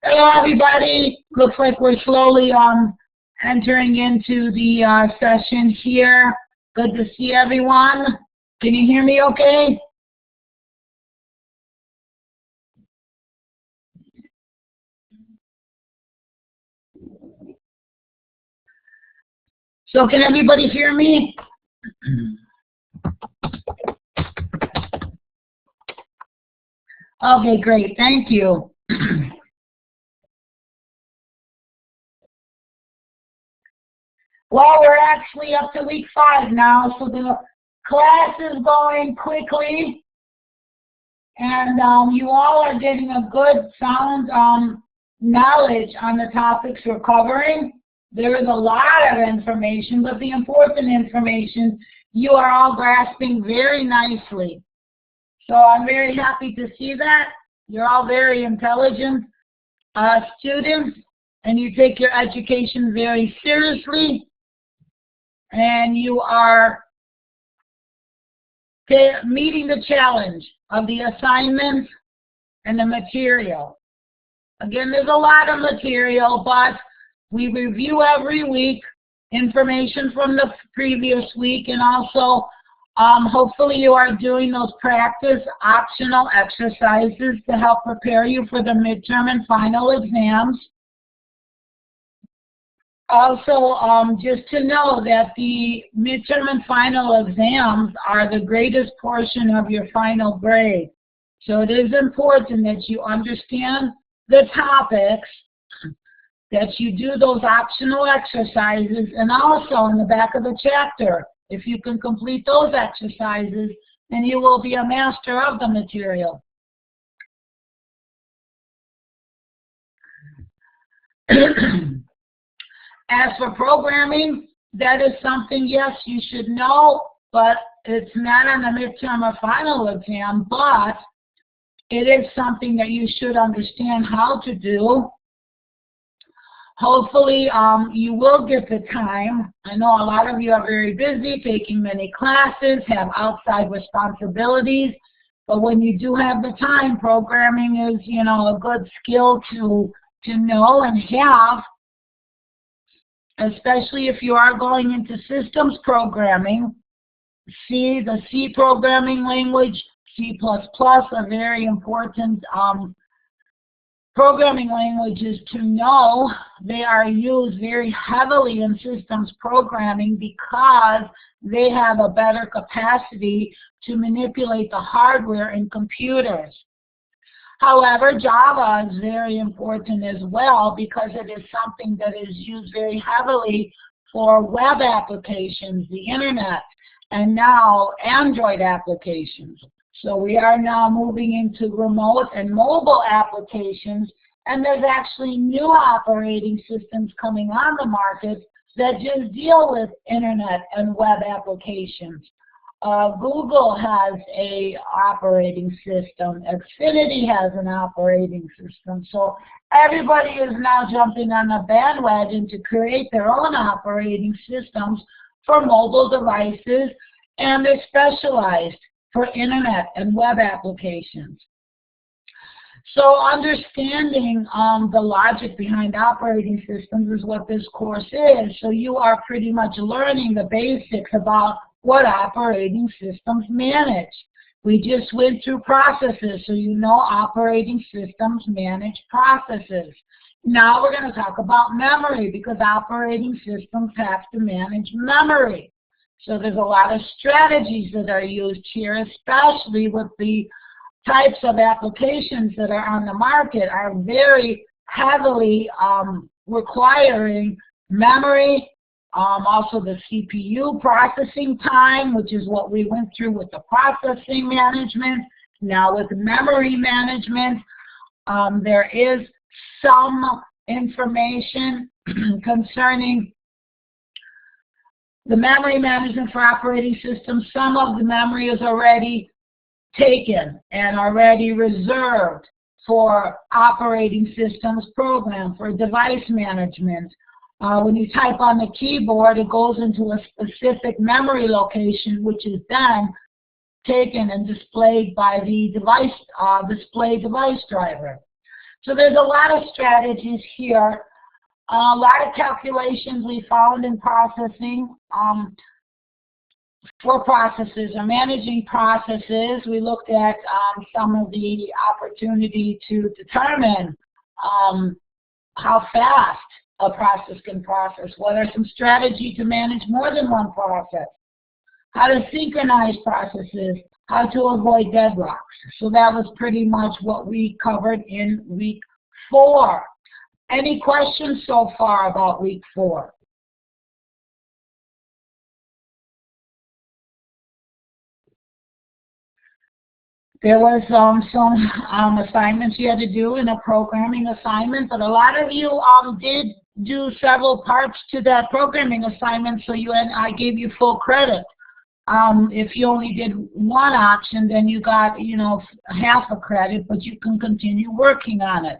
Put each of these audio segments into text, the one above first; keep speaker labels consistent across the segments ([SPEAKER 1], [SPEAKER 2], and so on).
[SPEAKER 1] Hello, everybody. Looks like we're slowly entering into the session here. Good to see everyone. Can you hear me okay? So can everybody hear me? Okay, great. Thank you. Well, we're actually up to week 5 now, so the class is going quickly, and you all are getting a good, sound knowledge on the topics we're covering. There is a lot of information, but the important information you are all grasping very nicely. So I'm very happy to see that. You're all very intelligent students, and you take your education very seriously, and you are meeting the challenge of the assignments and the material. Again, there's a lot of material, but we review every week information from the previous week, and also hopefully you are doing those practice optional exercises to help prepare you for the midterm and final exams. Also, just to know that the midterm and final exams are the greatest portion of your final grade. So it is important that you understand the topics, that you do those optional exercises, and also in the back of the chapter, if you can complete those exercises, then you will be a master of the material. As for programming, that is something, yes, you should know, but it's not on the midterm or final exam, but it is something that you should understand how to do. Hopefully, you will get the time. I know a lot of you are very busy, taking many classes, have outside responsibilities, but when you do have the time, programming is, you know, a good skill to know and have, especially if you are going into systems programming. The C programming language, C++, are very important programming languages to know. They are used very heavily in systems programming because they have a better capacity to manipulate the hardware in computers. However, Java is very important as well because it is something that is used very heavily for web applications, the internet, and now Android applications. So we are now moving into remote and mobile applications, and there's actually new operating systems coming on the market that just deal with internet and web applications. Google has an operating system. Xfinity has an operating system. So everybody is now jumping on the bandwagon to create their own operating systems for mobile devices, and they're specialized for internet and web applications. So understanding the logic behind operating systems is what this course is. So you are pretty much learning the basics about what operating systems manage. We just went through processes, so you know operating systems manage processes. Now we're going to talk about memory, because operating systems have to manage memory. So there's a lot of strategies that are used here, especially with the types of applications that are on the market are very heavily requiring memory, also the CPU processing time, which is what we went through with the processing management. Now with memory management, there is some information concerning the memory management for operating systems. Some of the memory is already taken and already reserved for operating systems program, for device management. When you type on the keyboard, it goes into a specific memory location, which is then taken and displayed by the device, display device driver. So there's a lot of strategies here, a lot of calculations we found in processing. For processes or managing processes, we looked at some of the opportunity to determine how fast a process can process, what are some strategies to manage more than one process, how to synchronize processes, how to avoid deadlocks. So that was pretty much what we covered in week 4. Any questions so far about week 4? There was some assignments you had to do in a programming assignment, but a lot of you did do several parts to that programming assignment, so I gave you full credit. If you only did one option, then you got, half a credit, but you can continue working on it.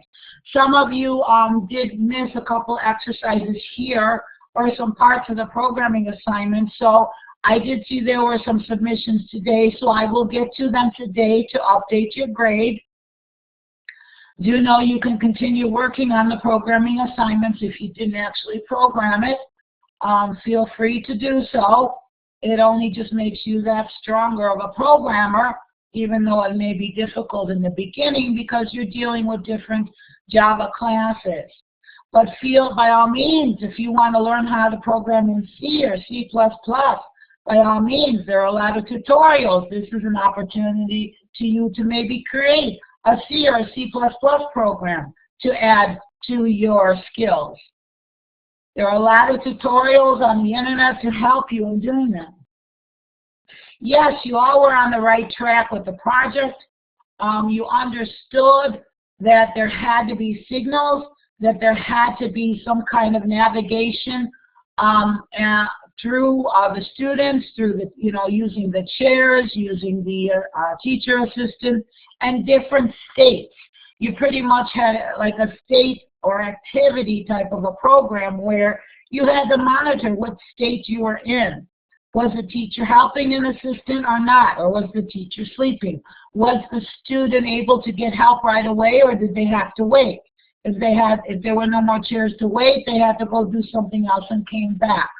[SPEAKER 1] Some of you did miss a couple exercises here or some parts of the programming assignment, so I did see there were some submissions today, so I will get to them today to update your grade. Do know you can continue working on the programming assignments if you didn't actually program it. Feel free to do so. It only just makes you that stronger of a programmer, even though it may be difficult in the beginning because you're dealing with different Java classes. But by all means, if you want to learn how to program in C or C++, by all means, there are a lot of tutorials. This is an opportunity to you to maybe create a C or a C++ program to add to your skills. There are a lot of tutorials on the internet to help you in doing that. Yes, you all were on the right track with the project. You understood that there had to be signals, that there had to be some kind of navigation through the students, through the, using the chairs, using the teacher assistant, and different states. You pretty much had like a state or activity type of a program where you had to monitor what state you were in. Was the teacher helping an assistant or not? Or was the teacher sleeping? Was the student able to get help right away, or did they have to wait? If there were no more chairs to wait, they had to go do something else and came back.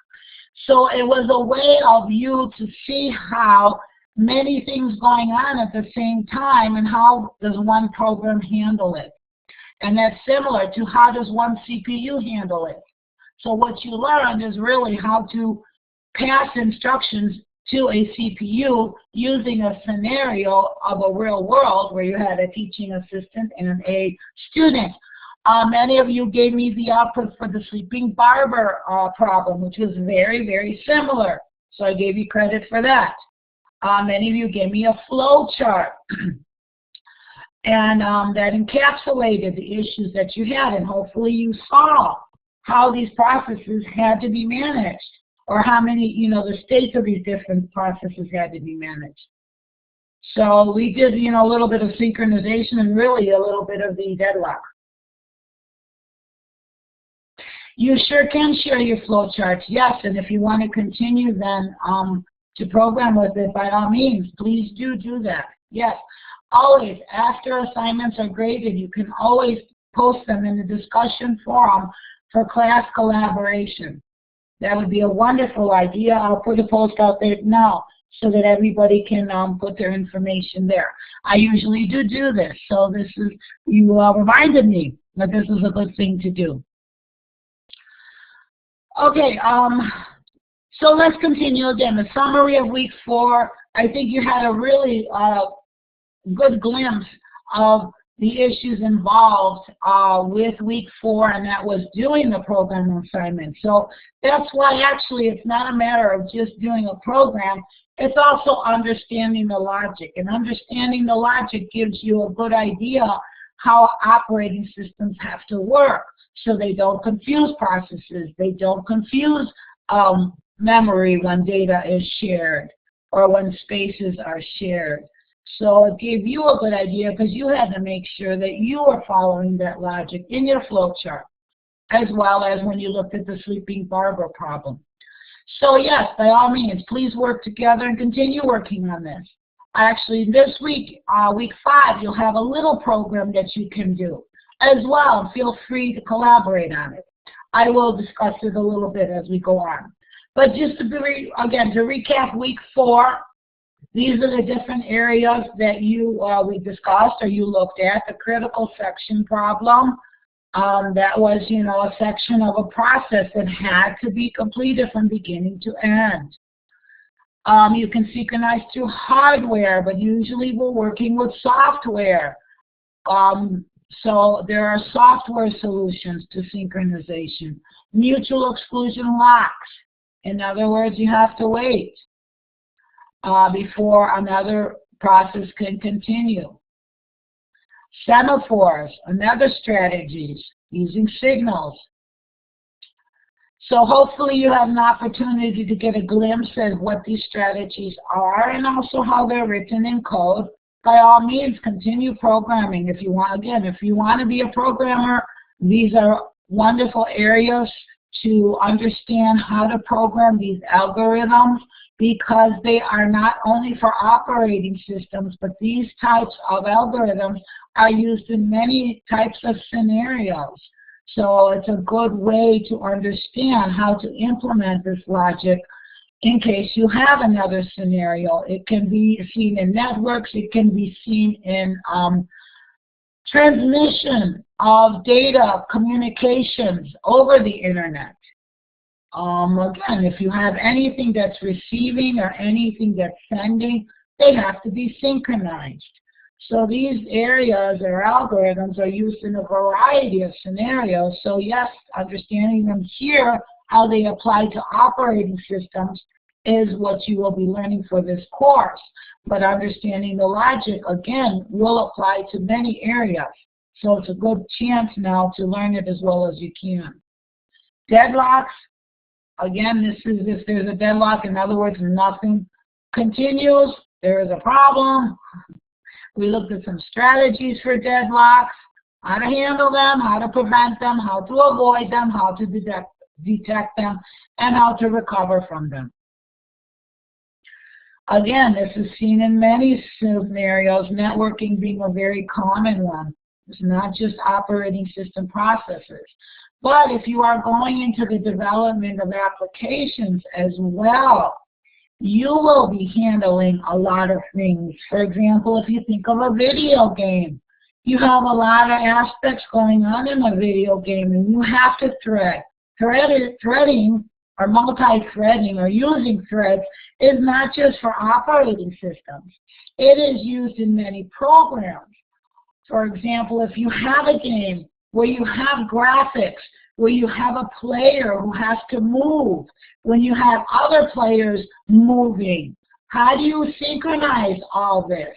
[SPEAKER 1] So it was a way of you to see how many things going on at the same time and how does one program handle it. And that's similar to how does one CPU handle it. So what you learned is really how to pass instructions to a CPU using a scenario of a real world where you had a teaching assistant and a student. Many of you gave me the output for the sleeping barber problem, which was very, very similar. So I gave you credit for that. Many of you gave me a flow chart. And that encapsulated the issues that you had. And hopefully you saw how these processes had to be managed, or how many, the states of these different processes had to be managed. So we did, a little bit of synchronization and really a little bit of the deadlock. You sure can share your flow charts, yes, and if you want to continue then to program with it, by all means, please do that. Yes, always, after assignments are graded, you can always post them in the discussion forum for class collaboration. That would be a wonderful idea. I'll put a post out there now so that everybody can put their information there. I usually do this, so this is, you reminded me that this is a good thing to do. Okay, so let's continue again. The summary of week 4, I think you had a really good glimpse of the issues involved with week 4, and that was doing the program assignment. So that's why actually it's not a matter of just doing a program, it's also understanding the logic. And understanding the logic gives you a good idea how operating systems have to work, so they don't confuse processes, they don't confuse memory when data is shared or when spaces are shared. So it gave you a good idea because you had to make sure that you were following that logic in your flowchart, as well as when you looked at the sleeping barber problem. So yes, by all means, please work together and continue working on this. Actually, this week, week 5, you'll have a little program that you can do. as well. Feel free to collaborate on it. I will discuss it a little bit as we go on. But just to again, to recap week 4, these are the different areas that we discussed or you looked at. The critical section problem, that was, a section of a process that had to be completed from beginning to end. You can synchronize through hardware, but usually we're working with software. So there are software solutions to synchronization. Mutual exclusion locks. In other words, you have to wait before another process can continue. Semaphores, another strategies, using signals. So hopefully you have an opportunity to get a glimpse at what these strategies are and also how they're written in code. By all means, continue programming. If you want, again, if you want to be a programmer, these are wonderful areas to understand how to program these algorithms, because they are not only for operating systems, but these types of algorithms are used in many types of scenarios. So it's a good way to understand how to implement this logic in case you have another scenario. It can be seen in networks. It can be seen in transmission of data, communications over the internet. Again, if you have anything that's receiving or anything that's sending, they have to be synchronized. So these areas or algorithms are used in a variety of scenarios. So yes, understanding them here, how they apply to operating systems, is what you will be learning for this course. But understanding the logic, again, will apply to many areas. So it's a good chance now to learn it as well as you can. Deadlocks, again, this is if there's a deadlock, in other words, nothing continues, there is a problem. We looked at some strategies for deadlocks, how to handle them, how to prevent them, how to avoid them, how to detect them, and how to recover from them. Again, this is seen in many scenarios, networking being a very common one. It's not just operating system processes. But if you are going into the development of applications as well, you will be handling a lot of things. For example, if you think of a video game, you have a lot of aspects going on in a video game, and you have to thread. Threading or multi-threading or using threads is not just for operating systems. It is used in many programs. For example, if you have a game where you have graphics, where you have a player who has to move, when you have other players moving, how do you synchronize all this?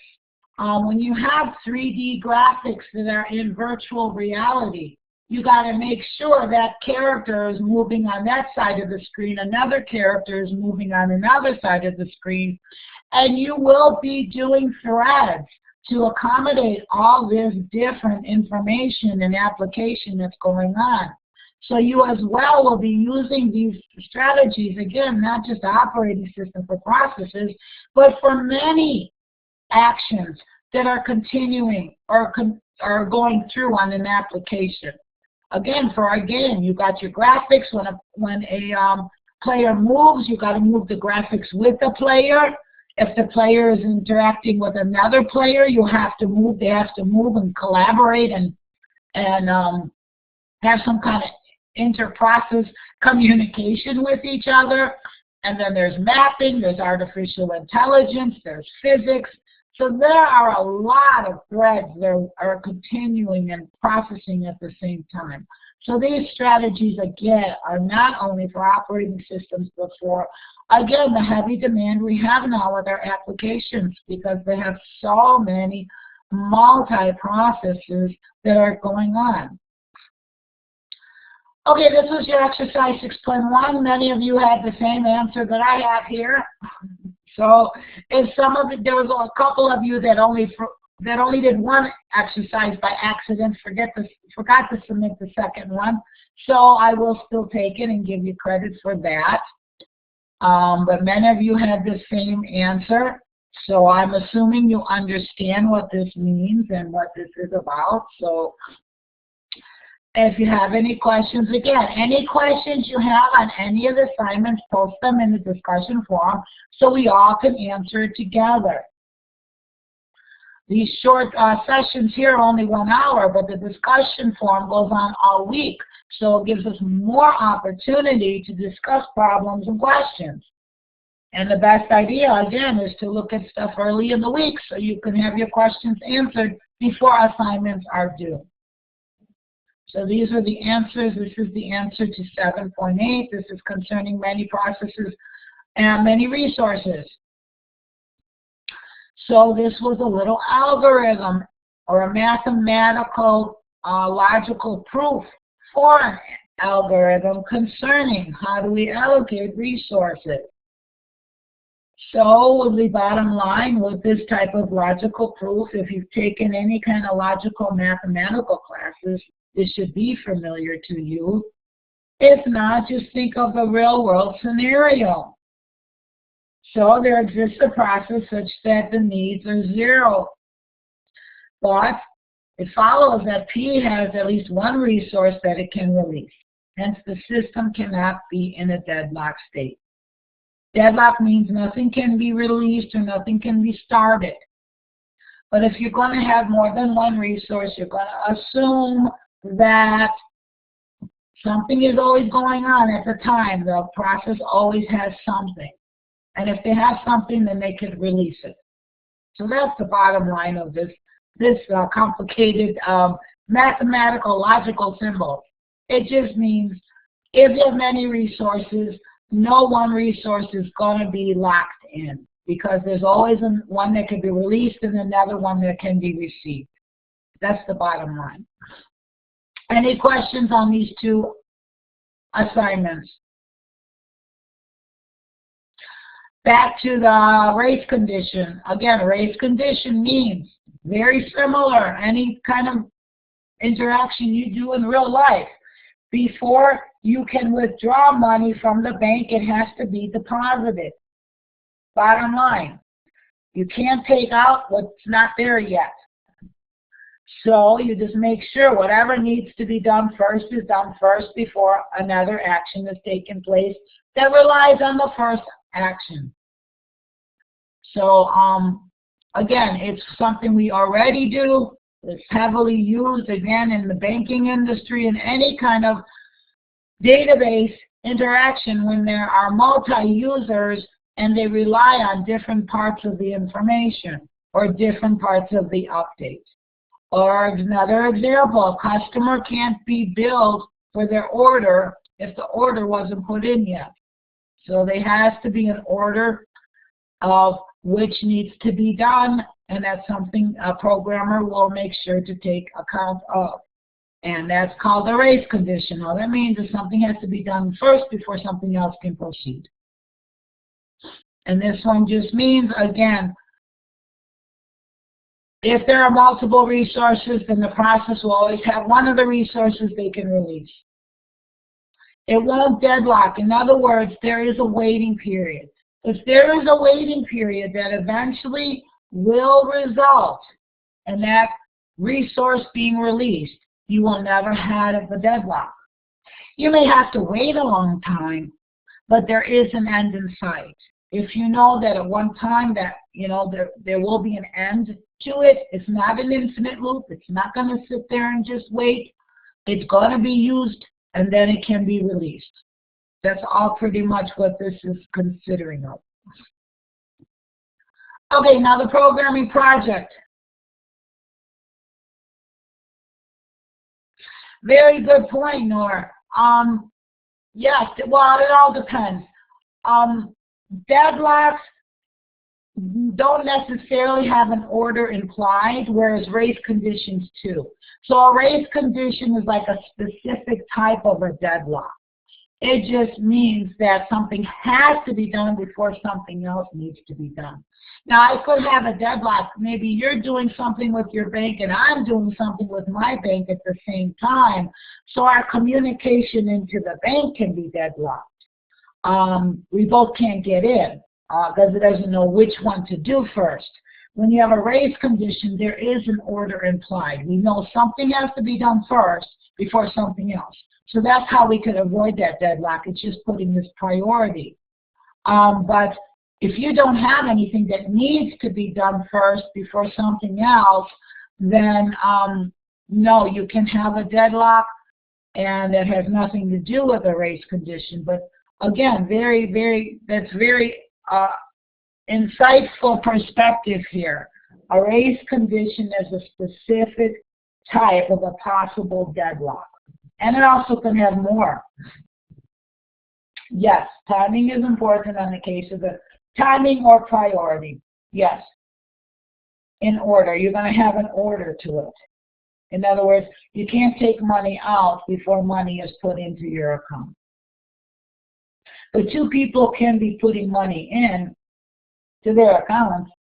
[SPEAKER 1] When you have 3D graphics that are in virtual reality, you got to make sure that character is moving on that side of the screen, another character is moving on another side of the screen, and you will be doing threads to accommodate all this different information and application that's going on. So you as well will be using these strategies, again, not just the operating system for processes, but for many actions that are continuing or are going through on an application. Again, for our game, you got your graphics. When a player moves, you got to move the graphics with the player. If the player is interacting with another player, you have to move. They have to move and collaborate and have some kind of inter-process communication with each other. And then there's mapping, there's artificial intelligence, there's physics. So there are a lot of threads that are continuing and processing at the same time. So these strategies, again, are not only for operating systems, but for, again, the heavy demand we have now with our applications, because they have so many multi-processes that are going on. Okay, this was your exercise 6.1. Many of you had the same answer that I have here. So if there was a couple of you that only did one exercise by accident, forgot to submit the second one. So I will still take it and give you credit for that. But many of you had the same answer. So I'm assuming you understand what this means and what this is about. So If you have any questions, again, any questions you have on any of the assignments, post them in the discussion forum so we all can answer it together. These short sessions here are only 1 hour, but the discussion forum goes on all week, so it gives us more opportunity to discuss problems and questions. And the best idea, again, is to look at stuff early in the week so you can have your questions answered before assignments are due. So these are the answers. This is the answer to 7.8. This is concerning many processes and many resources. So this was a little algorithm or a mathematical logical proof for an algorithm concerning how do we allocate resources. So the bottom line with this type of logical proof, if you've taken any kind of logical mathematical classes, this should be familiar to you. If not, just think of a real-world scenario. So there exists a process such that the needs are 0. But it follows that P has at least one resource that it can release. Hence, the system cannot be in a deadlock state. Deadlock means nothing can be released or nothing can be started. But if you're going to have more than one resource, you're going to assume that something is always going on at the time. The process always has something. And if they have something, then they can release it. So that's the bottom line of this complicated mathematical logical symbol. It just means if you have many resources, no one resource is going to be locked in because there's always one that can be released and another one that can be received. That's the bottom line. Any questions on these two assignments? Back to the race condition. Again, race condition means very similar. Any kind of interaction you do in real life. Before you can withdraw money from the bank, it has to be deposited. Bottom line, you can't take out what's not there yet. So you just make sure whatever needs to be done first is done first before another action is taken place that relies on the first action. So again, it's something we already do. It's heavily used, again, in the banking industry and any kind of database interaction when there are multi-users and they rely on different parts of the information or different parts of the update. Or another example, a customer can't be billed for their order if the order wasn't put in yet. So there has to be an order of which needs to be done, and that's something a programmer will make sure to take account of. And that's called a race condition. All that means is something has to be done first before something else can proceed. And this one just means, again, if there are multiple resources, then the process will always have one of the resources they can release. It won't deadlock. In other words, there is a waiting period. If there is a waiting period that eventually will result in that resource being released, you will never have a deadlock. You may have to wait a long time, but there is an end in sight. If you know that at one time that, there will be an end to it, it's not an infinite loop. It's not going to sit there and just wait. It's going to be used, and then it can be released. That's all pretty much what this is considering of. Okay, now the programming project. Very good point, Nora. Yes, well, it all depends. Deadlocks don't necessarily have an order implied, whereas race conditions do. So a race condition is like a specific type of a deadlock. It just means that something has to be done before something else needs to be done. Now, I could have a deadlock. Maybe you're doing something with your bank and I'm doing something with my bank at the same time. So our communication into the bank can be deadlocked. We both can't get in because it doesn't know which one to do first. when you have a race condition, there is an order implied. We know something has to be done first before something else. So that's how we could avoid that deadlock. It's just putting this priority. But if you don't have anything that needs to be done first before something else, then no, you can have a deadlock, and it has nothing to do with a race condition. But again, that's very insightful perspective here. A race condition is a specific type of a possible deadlock. And it also can have more. Yes, timing is important in the case of the timing or priority. Yes. In order. You're going to have an order to it. In other words, you can't take money out before money is put into your account. But two people can be putting money in to their accounts,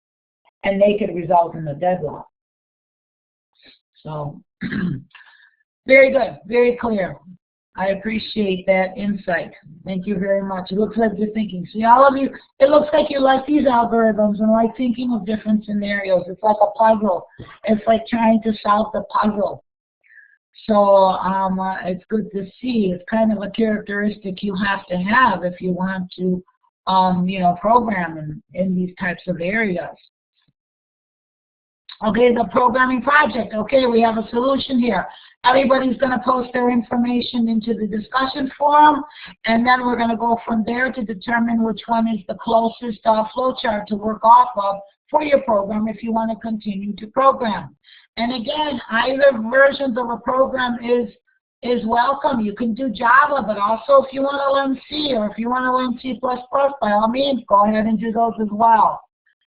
[SPEAKER 1] and they could result in a deadlock. So, very good, very clear. I appreciate that insight. Thank you very much. It looks like you're thinking. See, all of you, it looks like you like these algorithms and like thinking of different scenarios. It's like a puzzle. It's like trying to solve the puzzle. So it's good to see. It's kind of a characteristic you have to have if you want to, you know, program in these types of areas. Okay, the programming project. Okay, we have a solution here. Everybody's going to post their information into the discussion forum, and then we're going to go from there to determine which one is the closest flowchart to work off of for your program if you want to continue to program. And again, either versions of a program is welcome. You can do Java, but also if you want to learn C or if you want to learn C++, by all means, go ahead and do those as well.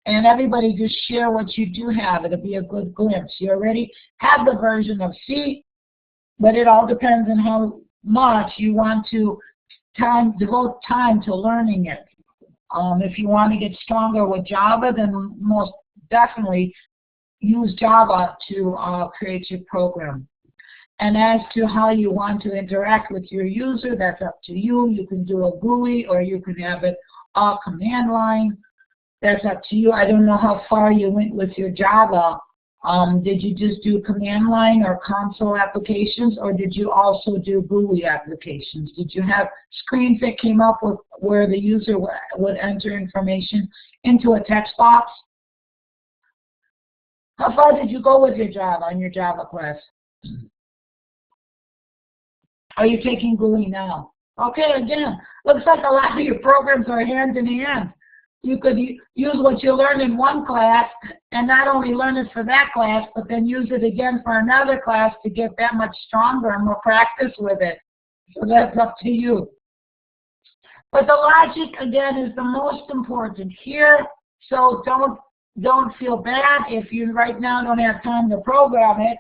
[SPEAKER 1] And everybody just share what you do have. It'll be a good glimpse. You already have the version of C, but it all depends on how much you want to devote time to learning it. If you want to get stronger with Java, then most definitely use Java to create your program. And as to how you want to interact with your user, that's up to you. You can do a GUI or you can have it all command line. That's up to you. I don't know how far you went with your Java. Did you just do command line or console applications, or did you also do GUI applications? Did you have screens that came up with where the user would enter information into a text box? How far did you go with your Java in your Java class? Are you taking GUI now? Okay, again, looks like a lot of your programs are hand in hand. You could use what you learned in one class and not only learn it for that class, but then use it again for another class to get that much stronger and more practice with it. So that's up to you. But the logic, again, is the most important here. So don't feel bad if you right now don't have time to program it.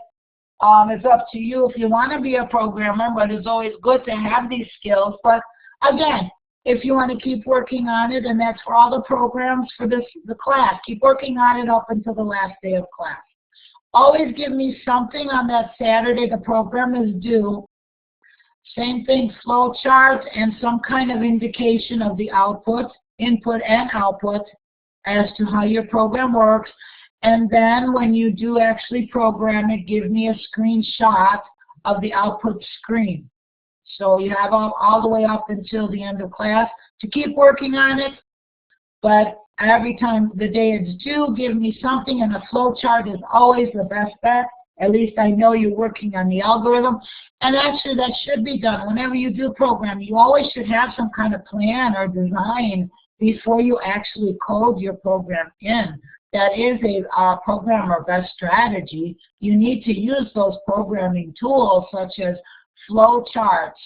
[SPEAKER 1] It's up to you if you want to be a programmer, but it's always good to have these skills. But again, if you want to keep working on it, and that's for all the programs for the class, keep working on it up until the last day of class. Always give me something on that Saturday the program is due. Same thing, flow charts and some kind of indication of the output, input and output, as to how your program works. And then when you do actually program it, give me a screenshot of the output screen. So you have all the way up until the end of class to keep working on it. But every time the day it's due, give me something, and a flow chart is always the best bet. At least I know you're working on the algorithm. And actually that should be done. Whenever you do program, you always should have some kind of plan or design before you actually code your program in. That is a programmer best strategy. You need to use those programming tools such as flow charts,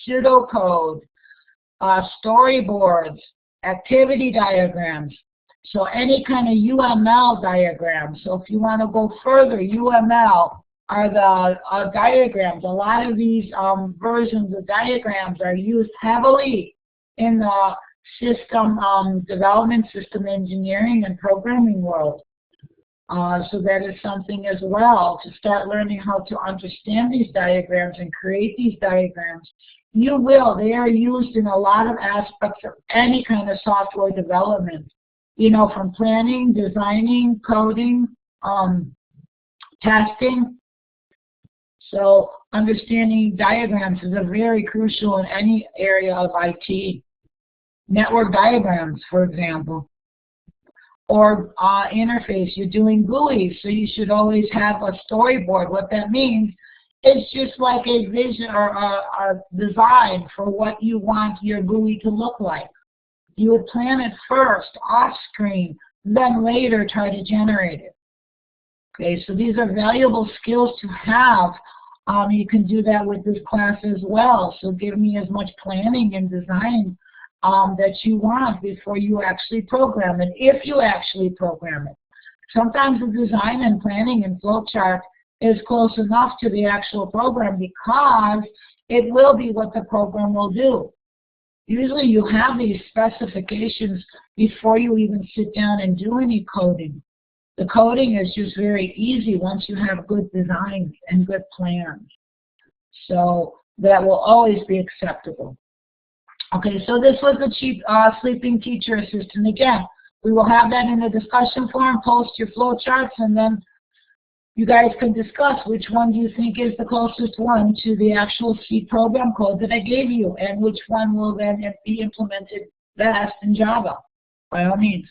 [SPEAKER 1] pseudocode, storyboards, activity diagrams. So any kind of UML diagram. So if you want to go further, UML are the diagrams. A lot of these versions of diagrams are used heavily in the system development, system engineering, and programming world. So that is something as well, to start learning how to understand these diagrams and create these diagrams. You will. They are used in a lot of aspects of any kind of software development. you know, from planning, designing, coding, testing. So understanding diagrams is a very crucial in any area of IT. Network diagrams, for example, or interface. You're doing GUIs, so you should always have a storyboard. What that means, it's just like a vision or a design for what you want your GUI to look like. You would plan it first, off screen, then later try to generate it. Okay, so these are valuable skills to have. You can do that with this class as well. So give me as much planning and design that you want before you actually program it, if you actually program it. Sometimes the design and planning and flowchart is close enough to the actual program because it will be what the program will do. Usually you have these specifications before you even sit down and do any coding. The coding is just very easy once you have good designs and good plans. So that will always be acceptable. Okay, so this was the cheap sleeping teacher assistant. Again, we will have that in the discussion forum. Post your flowcharts, and then you guys can discuss which one do you think is the closest one to the actual C program code that I gave you, and which one will then be implemented best in Java, by all means.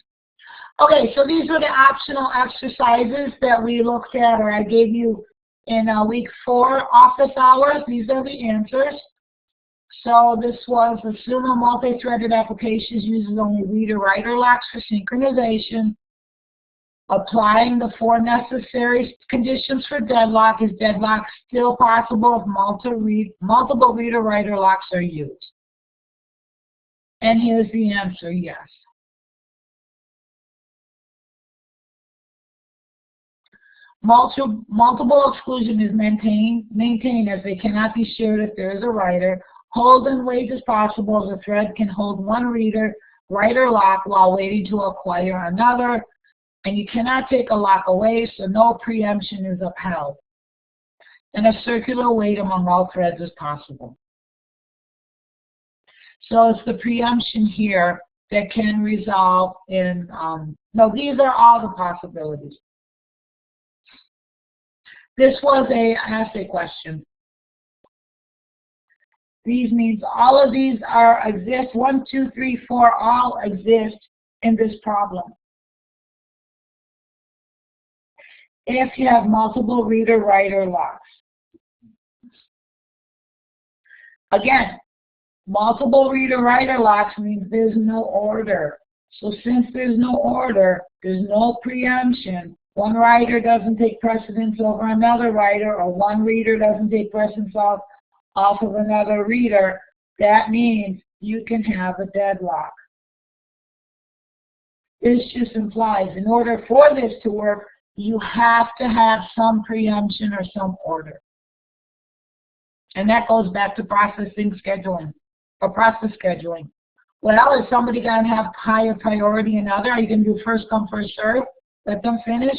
[SPEAKER 1] Okay, so these were the optional exercises that we looked at, or I gave you in week 4 office hours. These are the answers. So this was assume a multi-threaded applications uses only reader-writer locks for synchronization. Applying the 4 necessary conditions for deadlock. Is deadlock still possible if multiple reader-writer locks are used? And here's the answer, yes. Multiple exclusion is maintained as they cannot be shared if there is a writer. Hold and wait is possible as a thread can hold one reader-writer lock while waiting to acquire another. And you cannot take a lock away, so no preemption is upheld. And a circular wait among all threads is possible. So it's the preemption here that can resolve in, no, these are all the possibilities. This was an essay question. These means all of these exist, 1, 2, 3, 4, all exist in this problem. If you have multiple reader-writer locks. Again, multiple reader-writer locks means there's no order. So since there's no order, there's no preemption. One writer doesn't take precedence over another writer, or one reader doesn't take precedence off of another reader. That means you can have a deadlock. This just implies in order for this to work, you have to have some preemption or some order. And that goes back to processing scheduling, or process scheduling. Well, is somebody going to have higher priority than other? Are you going to do first come, first serve? Let them finish?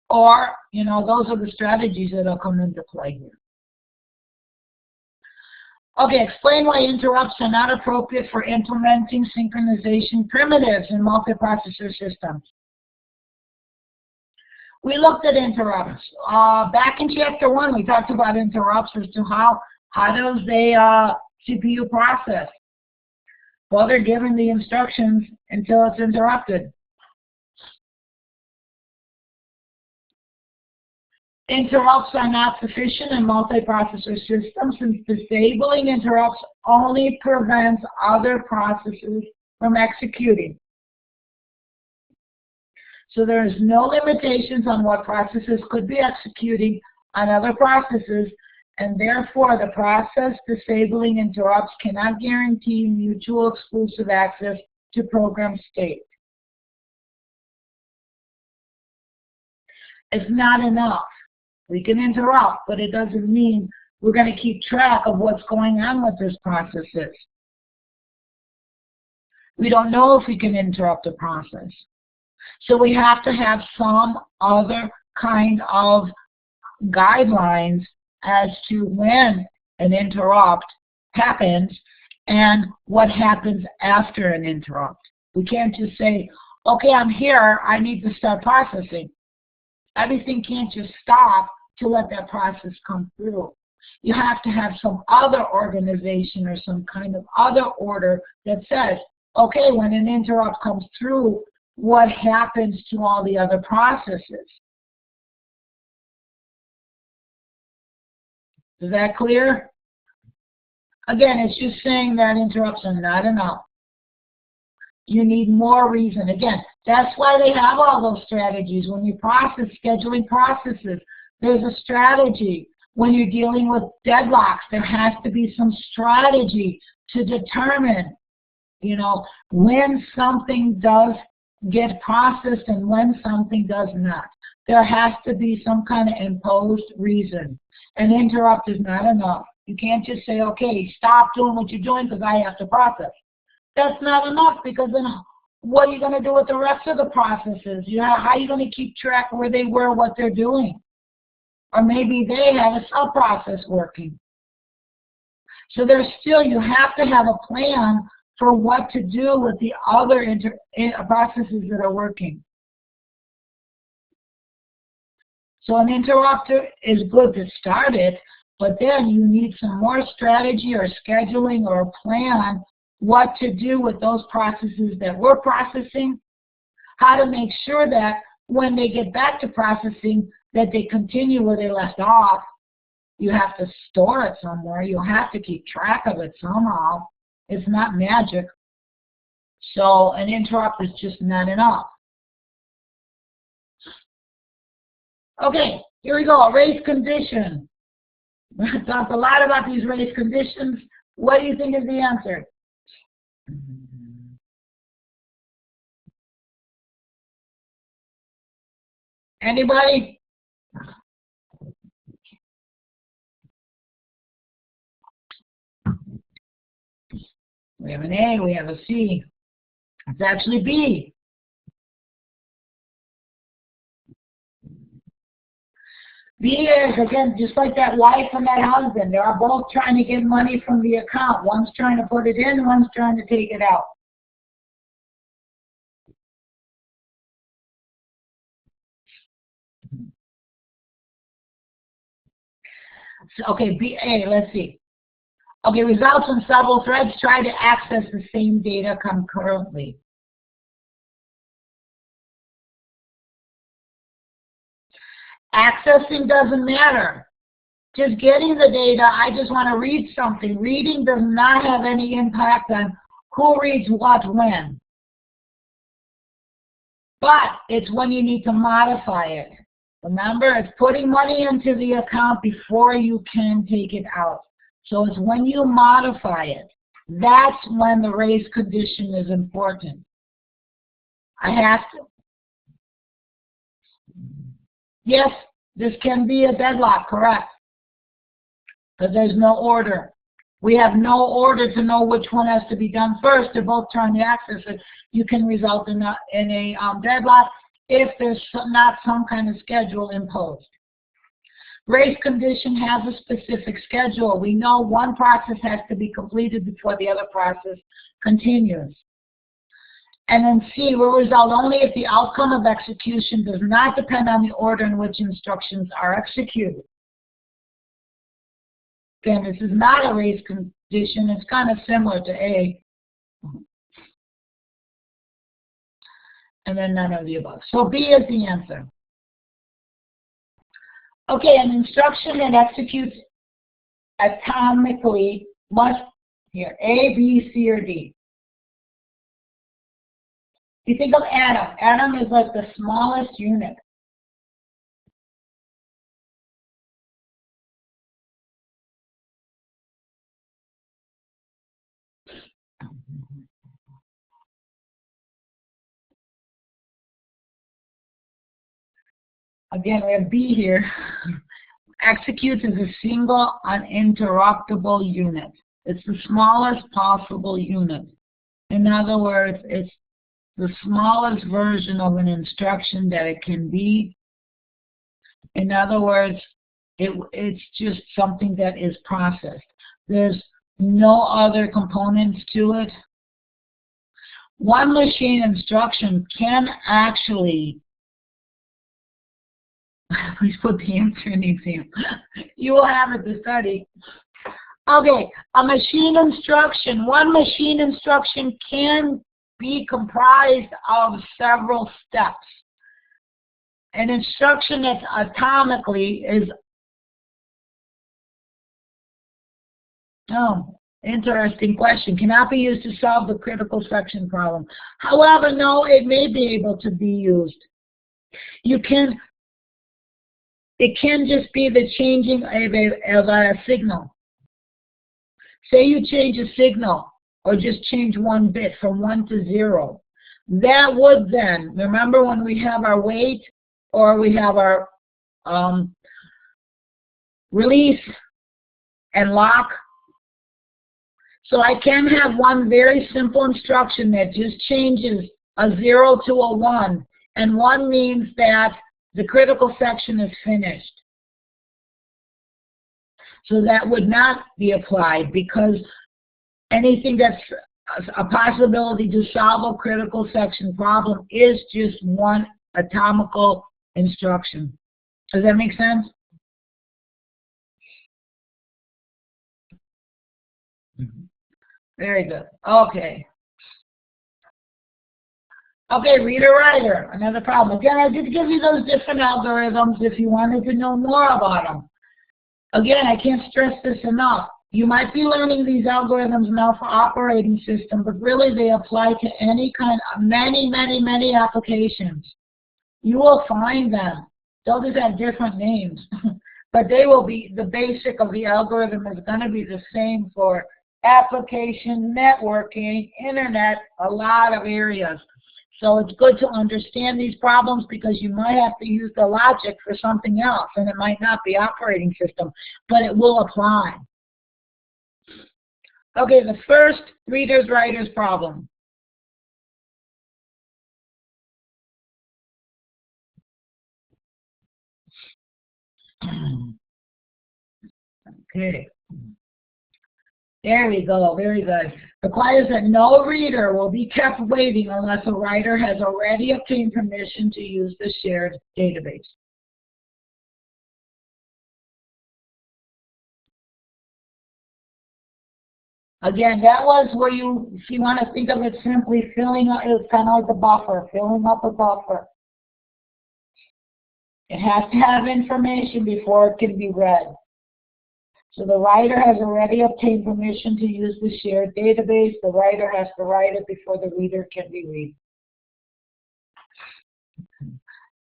[SPEAKER 1] Or, you know, those are the strategies that will come into play here. Okay, explain why interrupts are not appropriate for implementing synchronization primitives in multiprocessor systems. We looked at interrupts. Back in chapter 1, we talked about interrupts as to how does a CPU process. Well, they're given the instructions until it's interrupted. Interrupts are not sufficient in multiprocessor systems since disabling interrupts only prevents other processes from executing. So there is no limitations on what processes could be executing on other processes, and therefore the process disabling interrupts cannot guarantee mutual exclusive access to program state. It's not enough. We can interrupt, but it doesn't mean we're going to keep track of what's going on with this processes. We don't know if we can interrupt a process. So we have to have some other kind of guidelines as to when an interrupt happens and what happens after an interrupt. We can't just say, okay, I'm here, I need to start processing. Everything can't just stop to let that process come through. You have to have some other organization or some kind of other order that says, okay, when an interrupt comes through, what happens to all the other processes? Is that clear? Again, it's just saying that interrupts are not enough. You need more reason. Again, that's why they have all those strategies. When you process scheduling processes, there's a strategy. When you're dealing with deadlocks, there has to be some strategy to determine, you know, when something does get processed and when something does not. There has to be some kind of imposed reason. An interrupt is not enough. You can't just say, okay, stop doing what you're doing because I have to process. That's not enough, because then what are you going to do with the rest of the processes? You know, how are you going to keep track of where they were, what they're doing? Or maybe they have a sub-process working. So there's still, you have to have a plan for what to do with the other processes that are working. So an interrupter is good to start it, but then you need some more strategy or scheduling or a plan what to do with those processes that we're processing, how to make sure that when they get back to processing that they continue where they left off. You have to store it somewhere. You have to keep track of it somehow. It's not magic. So an interrupt is just not enough. Okay, here we go, race condition. We've talked a lot about these race conditions. What do you think is the answer? Anybody? We have an A, we have a C. It's actually B. B is, again, just like that wife and that husband. They are both trying to get money from the account. One's trying to put it in, one's trying to take it out. So, okay, A, let's see. Okay, results in several threads try to access the same data concurrently. Accessing doesn't matter. Just getting the data, I just want to read something. Reading does not have any impact on who reads what when. But it's when you need to modify it. Remember, it's putting money into the account before you can take it out. So it's when you modify it. That's when the race condition is important. I have to. Yes, this can be a deadlock, correct. But there's no order. We have no order to know which one has to be done first. They're both trying to access it. You can result in a deadlock if there's not some kind of schedule imposed. Race condition has a specific schedule. We know one process has to be completed before the other process continues. And then C will result only if the outcome of execution does not depend on the order in which instructions are executed. Again, this is not a race condition. It's kind of similar to A. And then none of the above. So B is the answer. Okay, an instruction that executes atomically must, here, A, B, C, or D. You think of atom. Atom is like the smallest unit. Again, we have B here. Executes as a single uninterruptible unit. It's the smallest possible unit. In other words, it's the smallest version of an instruction that it can be. In other words, it's just something that is processed. There's no other components to it. one machine instruction can actually, please put the answer in the exam. You will have it to study. Okay, one machine instruction can be comprised of several steps. An instruction that's atomically is, oh, interesting question, cannot be used to solve the critical section problem. However, no, it may be able to be used. It can just be the changing of a signal. Say you change a signal, or just change one bit from 1 to 0. That would then, remember when we have our wait, or we have our release and lock? So I can have one very simple instruction that just changes a 0 to a 1, and 1 means that the critical section is finished. So that would not be applied, because anything that's a possibility to solve a critical section problem is just one atomical instruction. Does that make sense? Very good. Okay. Okay, ReaderWriter, another problem. Again, I did give you those different algorithms if you wanted to know more about them. Again, I can't stress this enough. You might be learning these algorithms now for operating system, but really they apply to any kind of many applications. You will find them. They'll just have different names. But they will be, the basic of the algorithm is going to be the same for application, networking, internet, a lot of areas. So it's good to understand these problems, because you might have to use the logic for something else, and it might not be operating system, but it will apply. Okay, the first ReaderWriter's problem. Okay. There we go, very good. Requires that no reader will be kept waiting unless a writer has already obtained permission to use the shared database. Again, that was where you, if you want to think of it simply, filling up, it's kind of like a buffer, filling up a buffer. It has to have information before it can be read. So the writer has already obtained permission to use the shared database. The writer has to write it before the reader can be read.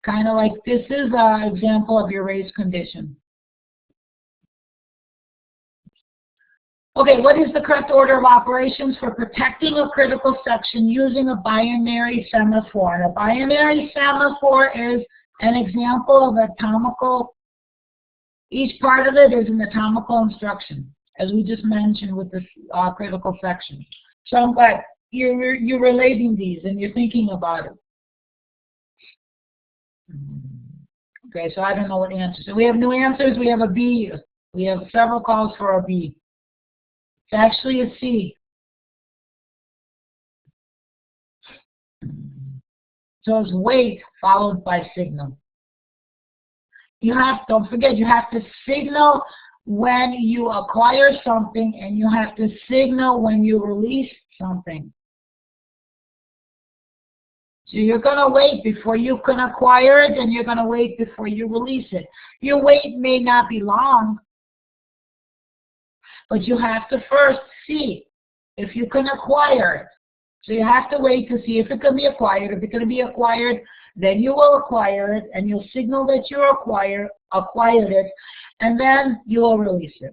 [SPEAKER 1] Kind of like this is an example of your race condition. Okay, what is the correct order of operations for protecting a critical section using a binary semaphore? And a binary semaphore is an example of atomical. Each part of it is an atomical instruction, as we just mentioned with this critical section. So I'm glad you're relating these and you're thinking about it. Okay, so I don't know what answers. So we have new answers. We have a B. We have several calls for a B. It's actually a C. So it's wait followed by signal. You have, don't forget, you have to signal when you acquire something, and you have to signal when you release something. So you're going to wait before you can acquire it, and you're going to wait before you release it. Your wait may not be long, but you have to first see if you can acquire it. So you have to wait to see if it can be acquired. If it's going to be acquired, then you will acquire it, and you'll signal that you acquired it, and then you will release it.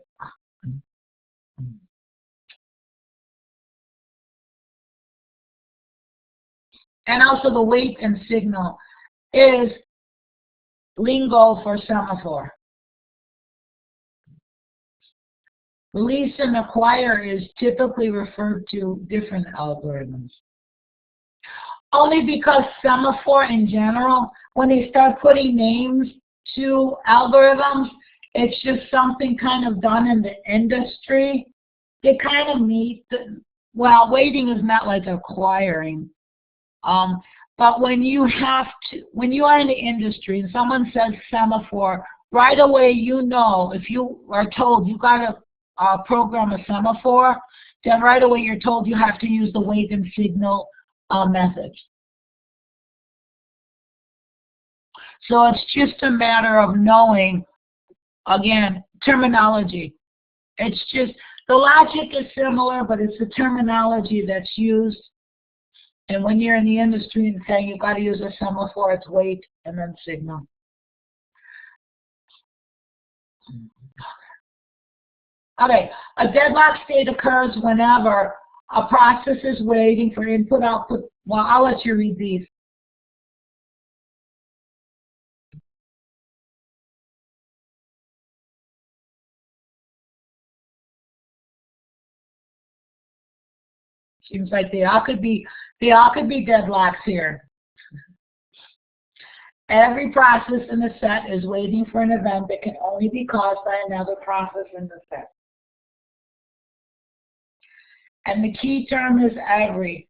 [SPEAKER 1] And also the wait and signal is lingo for semaphore. Release and acquire is typically referred to different algorithms. Only because semaphore in general, when they start putting names to algorithms, it's just something kind of done in the industry. They kind of meet Well, waiting is not like acquiring. But when you are in the industry and someone says semaphore, right away you know, if you are told you got to program a semaphore, then right away you're told you have to use the wait and signal method. So it's just a matter of knowing, again, terminology. It's just, the logic is similar, but it's the terminology that's used. And when you're in the industry and saying you've got to use a semaphore, it's wait and then signal. Okay, a deadlock state occurs whenever a process is waiting for input, output. Well, I'll let you read these. Seems like they all could be deadlocks here. Every process in the set is waiting for an event that can only be caused by another process in the set. And the key term is every.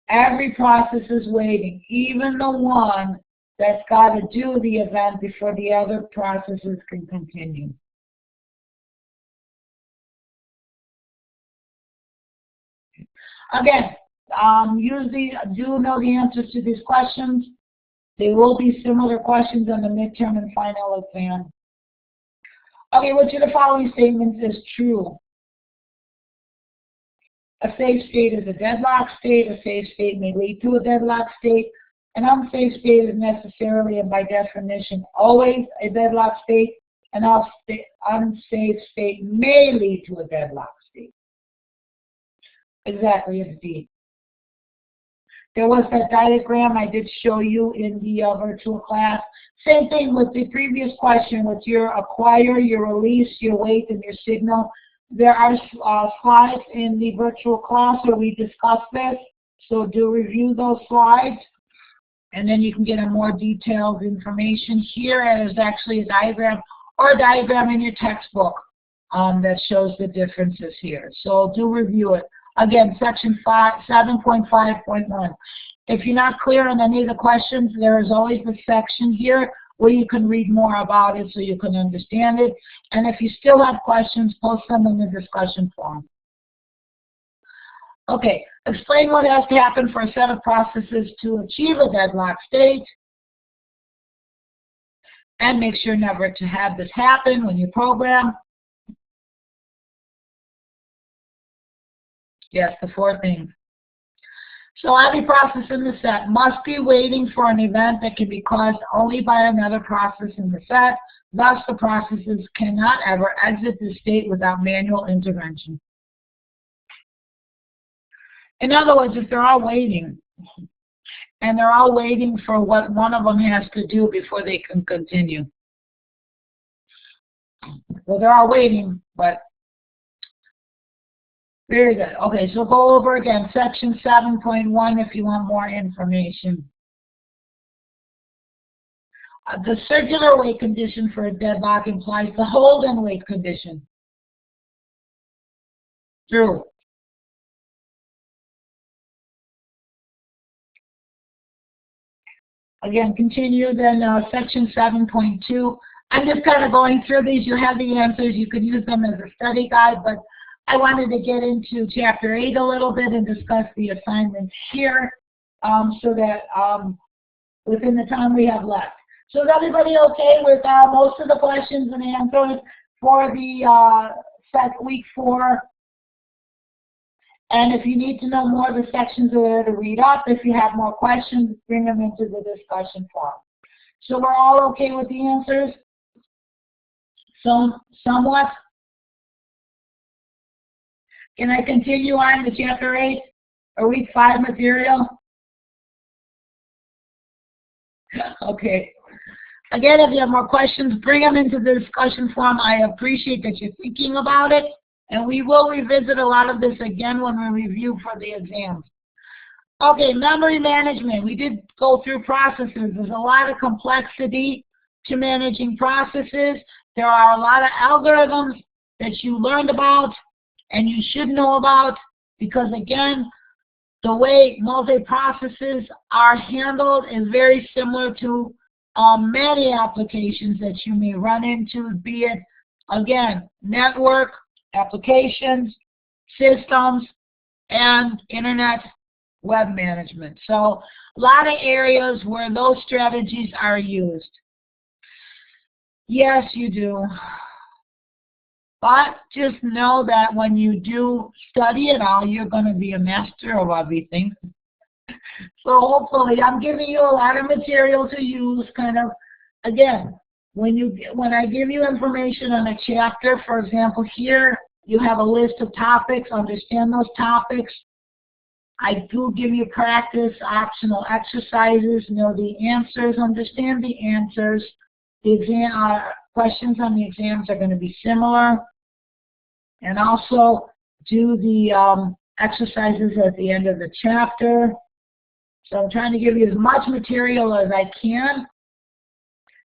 [SPEAKER 1] Every process is waiting, even the one that's got to do the event before the other processes can continue. Again, usually do know the answers to these questions. They will be similar questions on the midterm and final exam. Okay, which of the following statements is true? A safe state is a deadlock state. A safe state may lead to a deadlock state. An unsafe state is necessarily and by definition always a deadlock state. An unsafe state may lead to a deadlock state. Exactly, it's D. There was that diagram I did show you in the virtual class. Same thing with the previous question with your acquire, your release, your wait, and your signal. There are slides in the virtual class where we discuss this, so do review those slides, and then you can get a more detailed information. Here is actually a diagram, or a diagram in your textbook that shows the differences here. So do review it. Again, section 7.5.1. If you're not clear on any of the questions, there is always a section here where you can read more about it so you can understand it. And if you still have questions, post them in the discussion forum. Okay, explain what has to happen for a set of processes to achieve a deadlock state. And make sure never to have this happen when you program. Yes, the four things. So every process in the set must be waiting for an event that can be caused only by another process in the set. Thus, the processes cannot ever exit the state without manual intervention. In other words, if they're all waiting, and they're all waiting for what one of them has to do before they can continue. Well, they're all waiting, but very good. Okay, so go over again, section 7.1 if you want more information. The circular wait condition for a deadlock implies the hold and wait condition. True. Again, continue then section 7.2. I'm just kind of going through these. You have the answers. You can use them as a study guide, but I wanted to get into chapter 8 a little bit and discuss the assignments here so that within the time we have left. So is everybody okay with most of the questions and answers for the week 4? And if you need to know more, the sections are there to read up. If you have more questions, bring them into the discussion forum. So we're all okay with the answers? Somewhat? Can I continue on to chapter 8 or week 5 material? Okay. Again, if you have more questions, bring them into the discussion forum. I appreciate that you're thinking about it, and we will revisit a lot of this again when we review for the exams. Okay, memory management. We did go through processes. There's a lot of complexity to managing processes. There are a lot of algorithms that you learned about. and you should know about, because again, the way multi-processes are handled is very similar to many applications that you may run into, be it, again, network, applications, systems, and internet web management. So a lot of areas where those strategies are used. Yes, you do. But just know that when you do study it all, you're going to be a master of everything. So hopefully I'm giving you a lot of material to use, kind of, again, when I give you information on a chapter, for example, here you have a list of topics, understand those topics. I do give you practice, optional exercises, know the answers, understand the answers. The exam questions on the exams are going to be similar. And also do the exercises at the end of the chapter. So I'm trying to give you as much material as I can.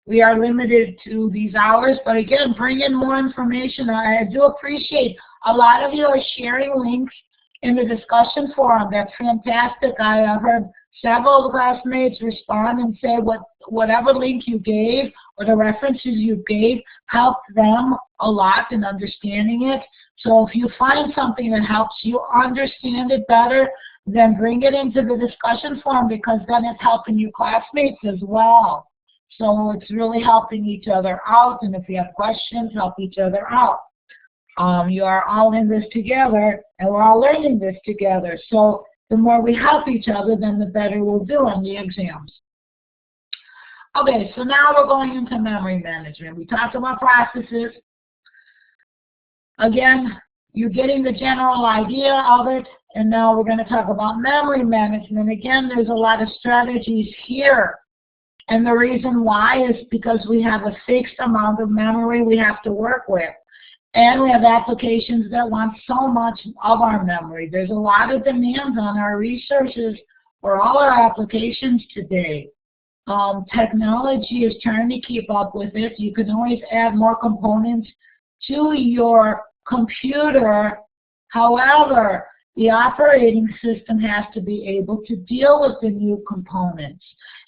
[SPEAKER 1] We are limited to these hours, but again, bring in more information. I do appreciate a lot of you are sharing links in the discussion forum. That's fantastic. I have heard several classmates respond and say whatever link you gave or the references you gave helped them a lot in understanding it. So if you find something that helps you understand it better, then bring it into the discussion forum, because then it's helping your classmates as well. So it's really helping each other out, and if you have questions, help each other out. You are all in this together, and we're all learning this together. So the more we help each other, then the better we'll do on the exams. Okay, so now we're going into memory management. We talked about processes. Again, you're getting the general idea of it, and now we're going to talk about memory management. Again, there's a lot of strategies here, and the reason why is because we have a fixed amount of memory we have to work with. And we have applications that want so much of our memory. There's a lot of demands on our resources for all our applications today. Technology is trying to keep up with it. You can always add more components to your computer. However, the operating system has to be able to deal with the new components.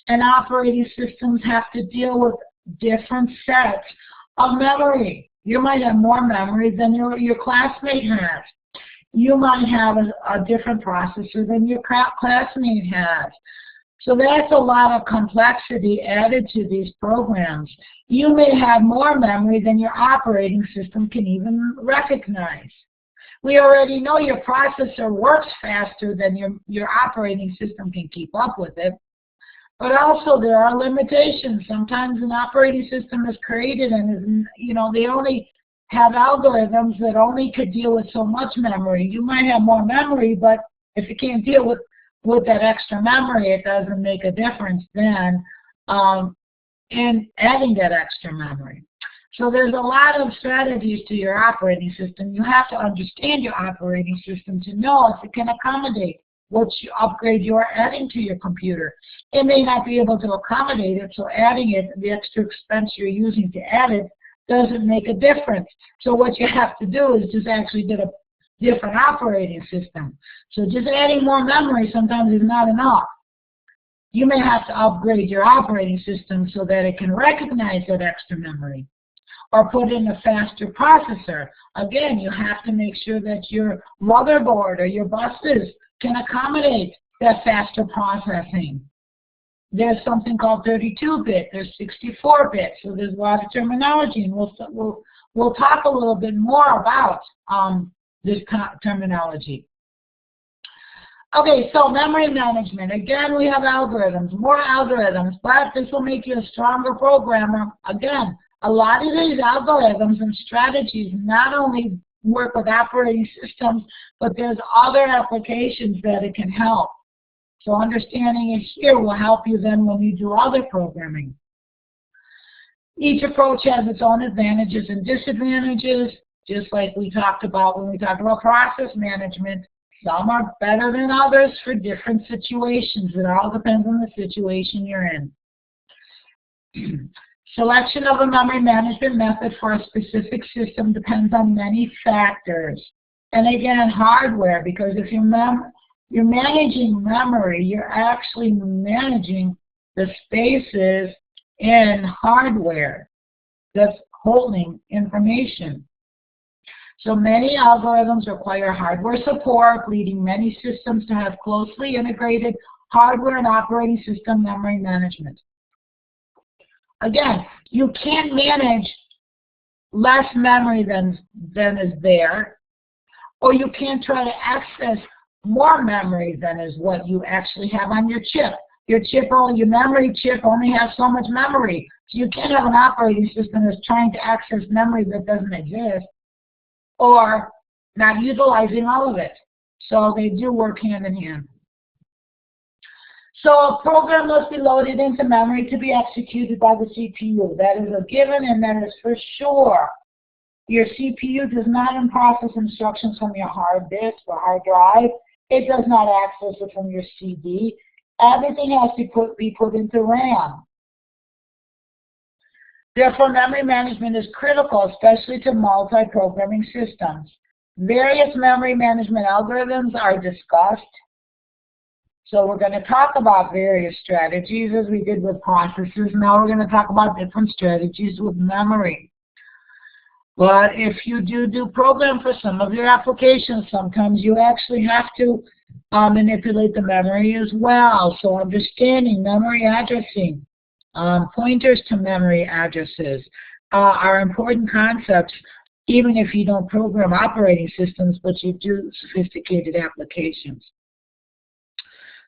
[SPEAKER 1] And operating systems have to deal with different sets of memory. You might have more memory than your classmate has. You might have a different processor than your classmate has. So that's a lot of complexity added to these programs. You may have more memory than your operating system can even recognize. We already know your processor works faster than your operating system can keep up with it. But also there are limitations. Sometimes an operating system is created and they only have algorithms that only could deal with so much memory. You might have more memory, but if you can't deal with that extra memory, it doesn't make a difference then in adding that extra memory. So there's a lot of strategies to your operating system. You have to understand your operating system to know if it can accommodate what upgrade you are adding to your computer. It may not be able to accommodate it, so adding it, the extra expense you're using to add it, doesn't make a difference. So what you have to do is just actually get a different operating system. So just adding more memory sometimes is not enough. You may have to upgrade your operating system so that it can recognize that extra memory, or put in a faster processor. Again, you have to make sure that your motherboard or your buses can accommodate that faster processing. There's something called 32-bit, there's 64-bit, so there's a lot of terminology, and we'll talk a little bit more about this terminology. Okay, so memory management. Again, we have algorithms, more algorithms, but this will make you a stronger programmer. Again, a lot of these algorithms and strategies not only work with operating systems, but there's other applications that it can help. So understanding it here will help you then when you do other programming. Each approach has its own advantages and disadvantages, just like we talked about when we talked about process management. Some are better than others for different situations. It all depends on the situation you're in. Selection of a memory management method for a specific system depends on many factors. And again, hardware, because if you're managing memory, you're actually managing the spaces in hardware that's holding information. So many algorithms require hardware support, leading many systems to have closely integrated hardware and operating system memory management. Again, you can't manage less memory than is there, or you can't try to access more memory than is what you actually have on your chip. Your memory chip only has so much memory. So you can't have an operating system that's trying to access memory that doesn't exist, or not utilizing all of it. So they do work hand in hand. So a program must be loaded into memory to be executed by the CPU. That is a given, and that is for sure. Your CPU does not process instructions from your hard disk or hard drive. It does not access it from your CD. Everything has to be put into RAM. Therefore, memory management is critical, especially to multi-programming systems. Various memory management algorithms are discussed. So we're going to talk about various strategies as we did with processors. Now we're going to talk about different strategies with memory. But if you do program for some of your applications, sometimes you actually have to manipulate the memory as well. So understanding memory addressing, pointers to memory addresses are important concepts, even if you don't program operating systems, but you do sophisticated applications.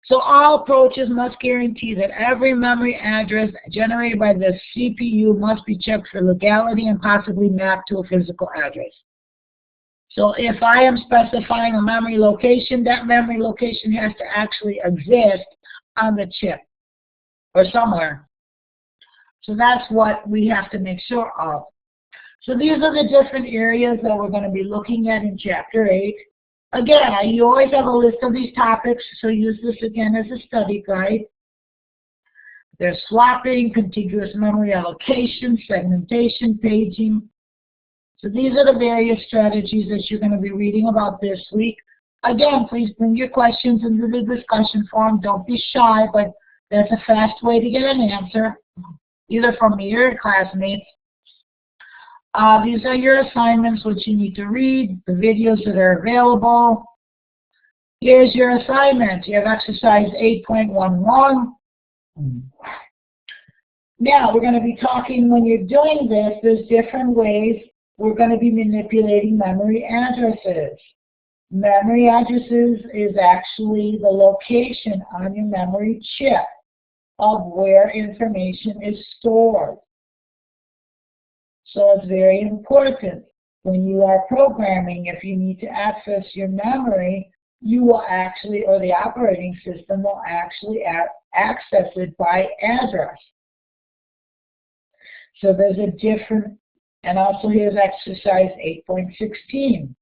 [SPEAKER 1] So all approaches must guarantee that every memory address generated by the CPU must be checked for legality and possibly mapped to a physical address. So if I am specifying a memory location, that memory location has to actually exist on the chip or somewhere. So that's what we have to make sure of. So these are the different areas that we're going to be looking at in Chapter 8. Again, you always have a list of these topics, so use this again as a study guide. There's swapping, contiguous memory allocation, segmentation, paging. So these are the various strategies that you're going to be reading about this week. Again, please bring your questions into the discussion forum. Don't be shy, but that's a fast way to get an answer, either from me or your classmates. These are your assignments, which you need to read, the videos that are available. Here's your assignment. You have exercise 8.11. Now, we're going to be talking, when you're doing this, there's different ways we're going to be manipulating memory addresses. Memory addresses is actually the location on your memory chip of where information is stored. So it's very important when you are programming, if you need to access your memory, you will actually, or the operating system will actually access it by address. So there's a different, and also here's exercise 8.16.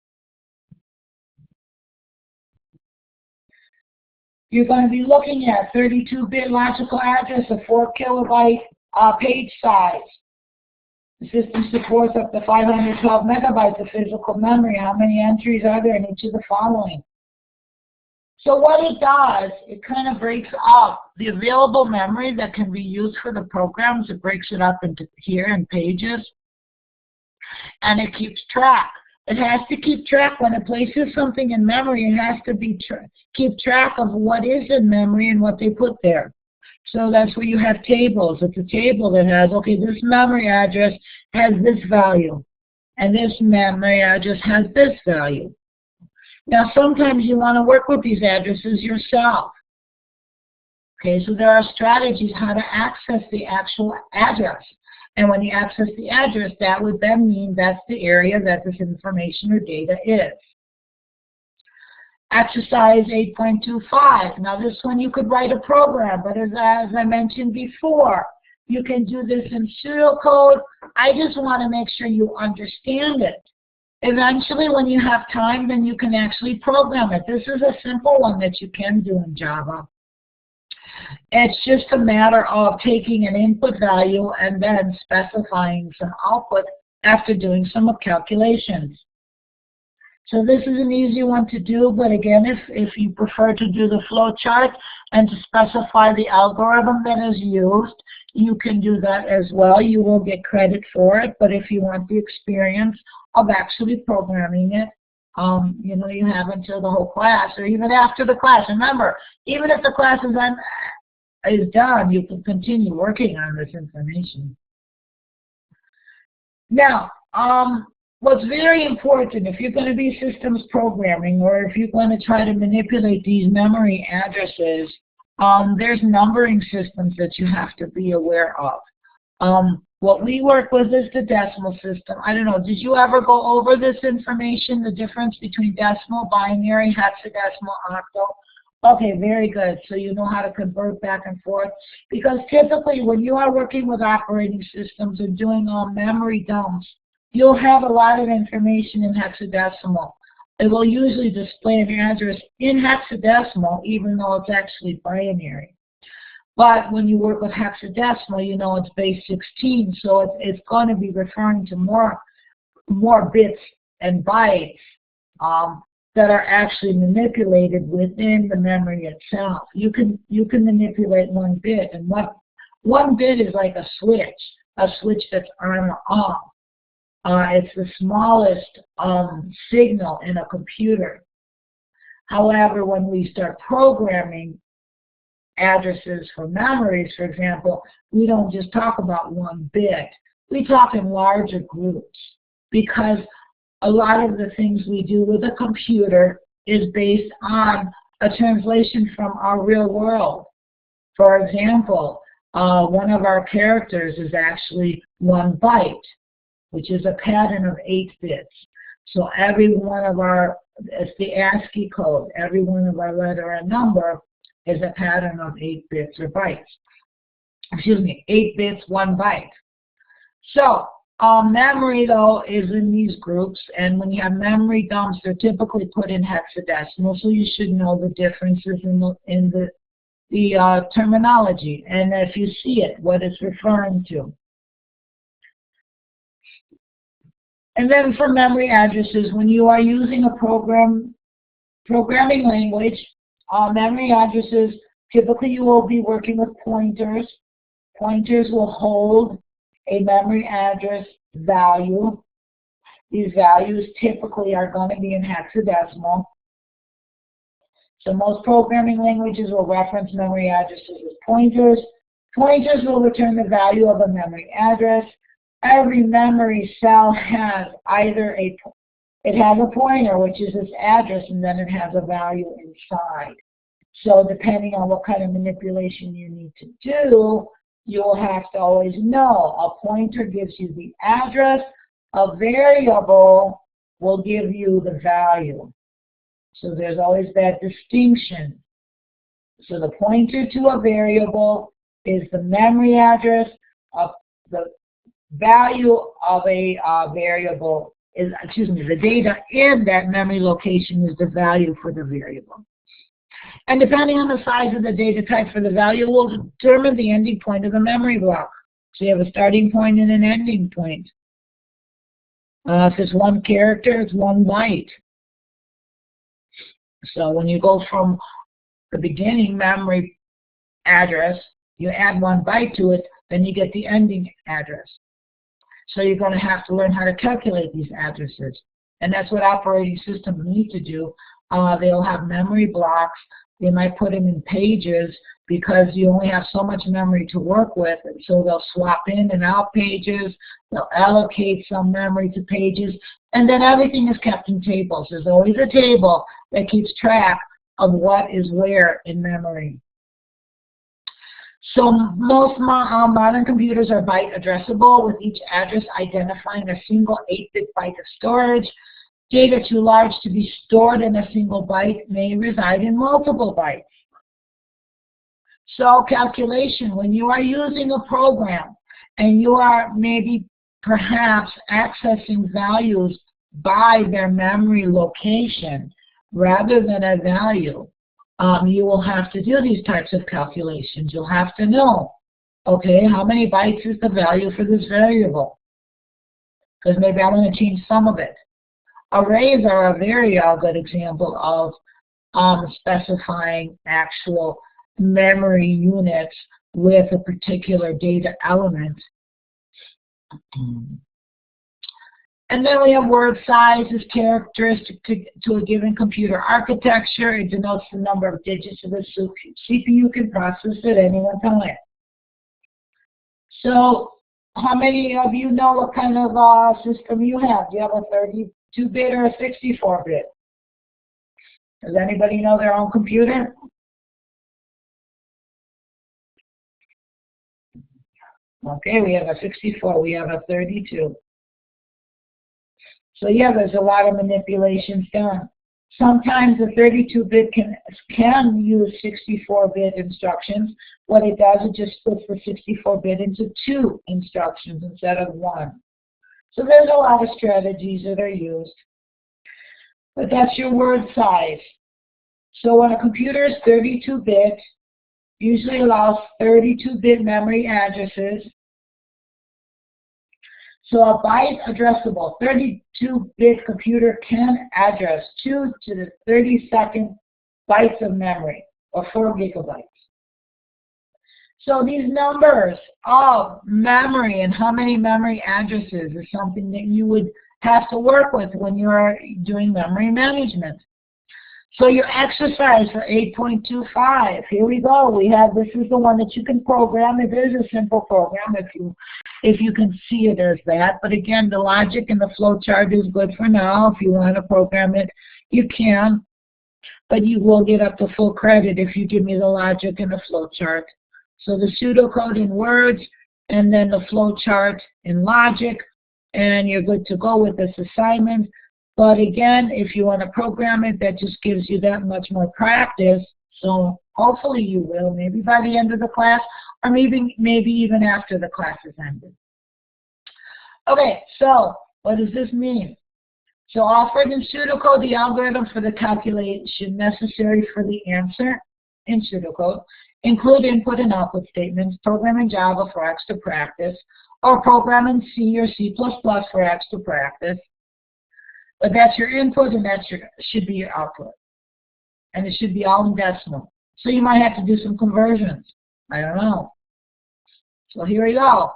[SPEAKER 1] You're going to be looking at 32-bit logical address, a 4 kilobyte page size. The system supports up to 512 megabytes of physical memory. How many entries are there in each of the following? So what it does, it kind of breaks up the available memory that can be used for the programs. It breaks it up into here in pages, and it keeps track. It has to keep track when it places something in memory. It has to be keep track of what is in memory and what they put there. So that's where you have tables. It's a table that has, okay, this memory address has this value, and this memory address has this value. Now, sometimes you want to work with these addresses yourself. Okay, so there are strategies how to access the actual address. And when you access the address, that would then mean that's the area that this information or data is. Exercise 8.25. Now this one you could write a program, but as I mentioned before, you can do this in serial code. I just want to make sure you understand it. Eventually, when you have time, then you can actually program it. This is a simple one that you can do in Java. It's just a matter of taking an input value and then specifying some output after doing some calculations. So this is an easy one to do, but again, if you prefer to do the flow chart and to specify the algorithm that is used, you can do that as well. You will get credit for it, but if you want the experience of actually programming it, you know, you have until the whole class, or even after the class. Remember, even if the class is done, you can continue working on this information. Now, what's very important, if you're going to be systems programming, or if you're going to try to manipulate these memory addresses, there's numbering systems that you have to be aware of. What we work with is the decimal system. I don't know, did you ever go over this information, the difference between decimal, binary, hexadecimal, octal? Okay, very good. So you know how to convert back and forth. Because typically when you are working with operating systems and doing memory dumps, you'll have a lot of information in hexadecimal. It will usually display an address in hexadecimal, even though it's actually binary. But when you work with hexadecimal, you know it's base 16, so it's going to be referring to more bits and bytes that are actually manipulated within the memory itself. You can manipulate one bit, and one bit is like a switch that's on or off. It's the smallest signal in a computer. However, when we start programming addresses for memories, for example, we don't just talk about one bit. We talk in larger groups, because a lot of the things we do with a computer is based on a translation from our real world. For example, one of our characters is actually 1 byte, which is a pattern of 8 bits. So every one of it's the ASCII code, every one of our letter and number is a pattern of 8 bits or bytes. Excuse me, 8 bits, 1 byte. So memory, though, is in these groups, and when you have memory dumps, they're typically put in hexadecimal, so you should know the differences in the terminology, and if you see it, what it's referring to. And then for memory addresses, when you are using a programming language, memory addresses, typically you will be working with pointers. Pointers will hold a memory address value. These values typically are going to be in hexadecimal. So most programming languages will reference memory addresses as pointers. Pointers will return the value of a memory address. Every memory cell has either it has a pointer, which is its address, and then it has a value inside. So depending on what kind of manipulation you need to do, you will have to always know. A pointer gives you the address. A variable will give you the value. So there's always that distinction. So the pointer to a variable is the memory address. Of the value of a variable is, the data in that memory location is the value for the variable. And depending on the size of the data type for the value will determine the ending point of the memory block. So you have a starting point and an ending point. If it's 1 character, it's 1 byte. So when you go from the beginning memory address, you add 1 byte to it, then you get the ending address. So you're going to have to learn how to calculate these addresses. And that's what operating systems need to do. They'll have memory blocks. They might put them in pages because you only have so much memory to work with. And so they'll swap in and out pages. They'll allocate some memory to pages. And then everything is kept in tables. There's always a table that keeps track of what is where in memory. So most modern computers are byte addressable, with each address identifying a single 8-bit byte of storage. Data too large to be stored in a single byte may reside in multiple bytes. So calculation, when you are using a program and you are maybe perhaps accessing values by their memory location rather than a value, you will have to do these types of calculations. You'll have to know, okay, how many bytes is the value for this variable? Because maybe I want to change some of it. Arrays are a very good example of specifying actual memory units with a particular data element. And then we have word size is characteristic to a given computer architecture. It denotes the number of digits the CPU can process at any one time. So how many of you know what kind of system you have? Do you have a 32-bit or a 64-bit? Does anybody know their own computer? Okay, we have a 64, we have a 32. So yeah, there's a lot of manipulations done. Sometimes the 32-bit can use 64-bit instructions. What it does, it just splits the 64-bit into 2 instructions instead of 1. So there's a lot of strategies that are used. But that's your word size. So when a computer is 32-bit, usually allows 32-bit memory addresses. So a byte addressable 32-bit computer can address 2 to the 32nd bytes of memory, or 4 gigabytes. So these numbers of memory and how many memory addresses is something that you would have to work with when you're doing memory management. So your exercise for 8.25, here we go. We have, this is the one that you can program. It is a simple program if you can see it as that. But again, the logic and the flow chart is good for now. If you want to program it, you can. But you will get up to full credit if you give me the logic and the flow chart. So the pseudocode in words, and then the flow chart in logic, and you're good to go with this assignment. But again, if you want to program it, that just gives you that much more practice. So hopefully you will, maybe by the end of the class, or maybe even after the class is ended. Okay, so what does this mean? So offered in pseudocode the algorithm for the calculation necessary for the answer in pseudocode. Include input and output statements, program in Java for extra practice, or program in C or C++ for extra practice. But that's your input, and that should be your output. And it should be all in decimal. So you might have to do some conversions. I don't know. So here we go.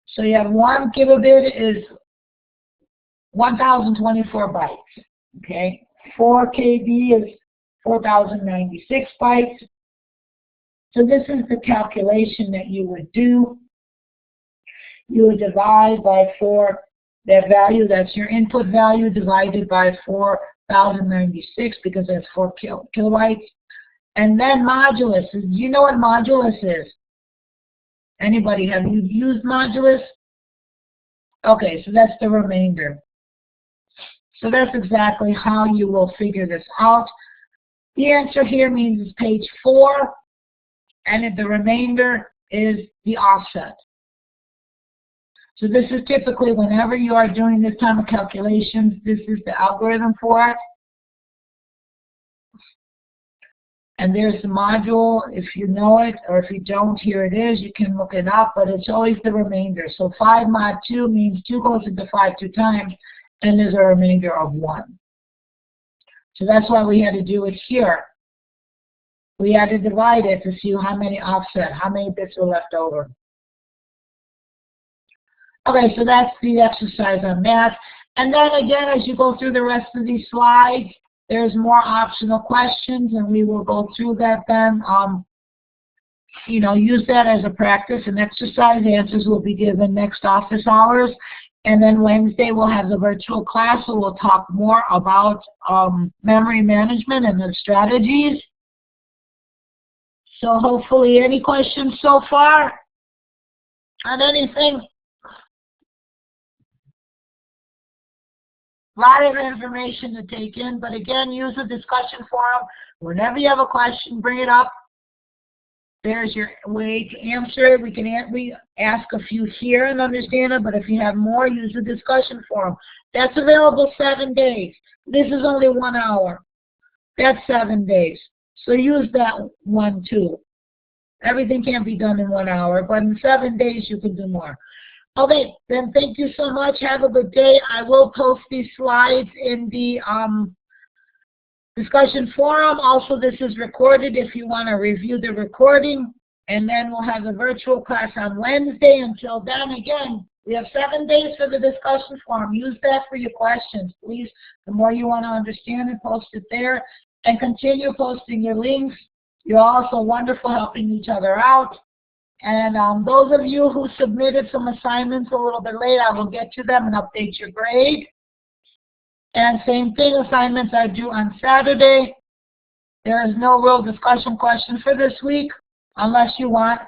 [SPEAKER 1] So you have 1 gigabit is 1,024 bytes. Okay. 4 KB is 4,096 bytes. So this is the calculation that you would do. You would divide by 4. That value, that's your input value, divided by 4,096 because that's 4 kilobytes. And then modulus. Do you know what modulus is? Anybody, have you used modulus? Okay, so that's the remainder. So that's exactly how you will figure this out. The answer here means it's page 4, and the remainder is the offset. So this is typically whenever you are doing this type of calculations, this is the algorithm for it. And there's the module. If you know it, or if you don't, here it is. You can look it up, but it's always the remainder. So 5 mod 2 means 2 goes into 5 2 times, and there's a remainder of 1. So that's why we had to do it here. We had to divide it to see how many offset, how many bits were left over. Okay, so that's the exercise on that. And then again, as you go through the rest of these slides, there's more optional questions, and we will go through that then. You know, use that as a practice and exercise. Answers will be given next office hours. And then Wednesday we'll have the virtual class, so we'll talk more about memory management and the strategies. So hopefully, any questions so far on anything? A lot of information to take in, but again, use the discussion forum. Whenever you have a question, bring it up. There's your way to answer it. We ask a few here and understand it, but if you have more, use the discussion forum. That's available 7 days. This is only 1 hour. That's 7 days. So use that one too. Everything can't be done in 1 hour, but in 7 days you can do more. Okay, then thank you so much. Have a good day. I will post these slides in the discussion forum. Also, this is recorded if you want to review the recording. And then we'll have the virtual class on Wednesday. Until then, again, we have 7 days for the discussion forum. Use that for your questions, please. The more you want to understand it, post it there. And continue posting your links. You're also wonderful helping each other out. And those of you who submitted some assignments a little bit late, I will get to them and update your grade. And same thing, assignments are due on Saturday. There is no real discussion question for this week, unless you want,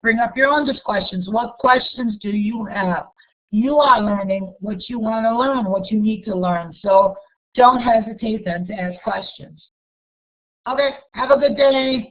[SPEAKER 1] bring up your own questions. What questions do you have? You are learning what you want to learn, what you need to learn. So don't hesitate then to ask questions. Okay, have a good day.